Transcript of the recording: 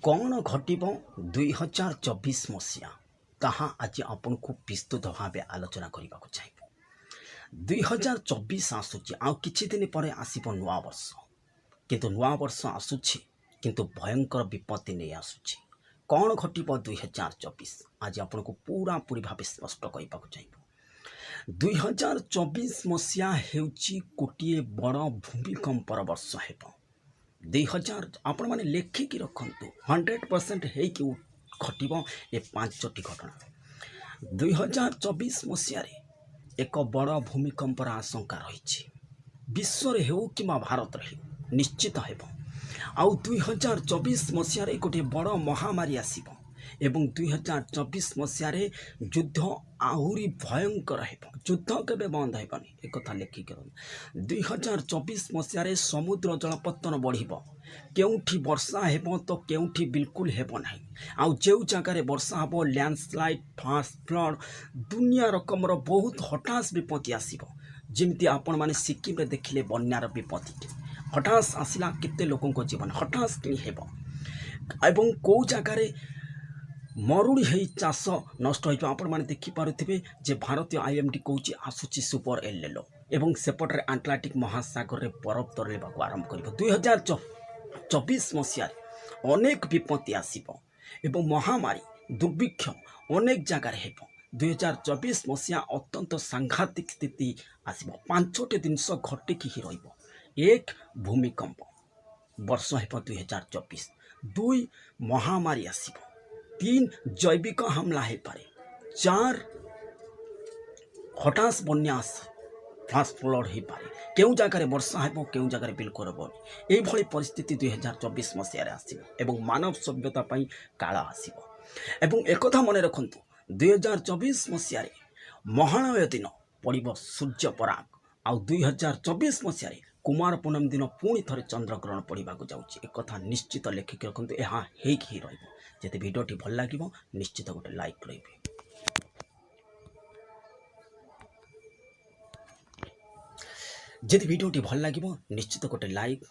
कौन घटब 2024 मसीहा ताहा आज आपन को विस्तृत भाव आलोचना करने को चाहिए। 2024 आसूची आ किछि दिन पर आसीबो नुआ वर्ष, किंतु नुआ वर्ष आसूची किंतु भयंकर विपत्ति नहीं आसूची। कौन घटब 2024 आज आपन को पूरा पूरी भाव स्पष्ट करने को चाहिए। 2024 मसीहा हेउची गोटे बड़ भूमिकंपर वर्ष हेब। 2000 आपण मैंने लेखिकी रखु 100% घटब ए 5टी घटना। 2024 मसीह एक बड़ भूमिकंपर आशंका रही विश्व हो कि भारत निश्चित हेब। आउ 2024 मसीह गोटे बड़ महामारी आसीब एवं 2024 मसीह युद्ध आहरी भयंकर हेब। युद्ध केबे बंद हेबनी एक कथा लेखिक 2024 मसीह समुद्र जलपतन बढ़िब। केउठी वर्षा हेब तो केउठी बिल्कुल हेब नहीं। आउ जो जगार वर्षा हेब लैंडस्लाइड फास्ट फ्लड दुनिया रकमर बहुत हठास विपत्ति आसीब। जमिति आपण माने सिक्किम रे देखिले बन्यार विपत्ति हठास आसिला केते लोकंको जीवन हठास कि हेब। एवं को जगार मरुड़ी है चाष नष्ट हो आपण मैंने देखिपे जे भारतीय आईएमडी कौच आसूची सुपर एलएलो एवं सेपटे आंटलाटिक महासागर रे बरफ तरलेबा आरंभ कर। 2024 मसीह अनेक विपत्ति आसीब एवं महामारी दुर्भिक्ष अनेक जगार हेब। 2024 मसीहा अत्यंत सांघातिक स्थिति आसीब। 5टी जिनस घटिकी ही रहिब। 1 भूमिकंप वर्ष हेब 2024। 2 महामारी आसीब। 3 जैविक हमला हो पारे। 4 हठास बन्या फास्ट फ्लड हो पारे। केउ जगार वर्षा हेब केउ जगार बिल्कुल हेबनी। यही परिस्थिति 2024 मसीह आसीब एवं मानव सभ्यता पई काल आसीब। एवं एकथा मन रखंतु 2024 मसीह महालय दिन पड़ब सूर्य पराग। आउ 2024 मसीह कुमार पूनम दिन पुणी थे चंद्रग्रहण पड़ाक जाऊँगी। एक कथा निश्चित लेखिक रखु यहाँ ही रही। भिडियोटी भल लगे निश्चित गोटे लाइक करेंगे। जदि भिडियोटी भल लगे निश्चित गोटे लाइक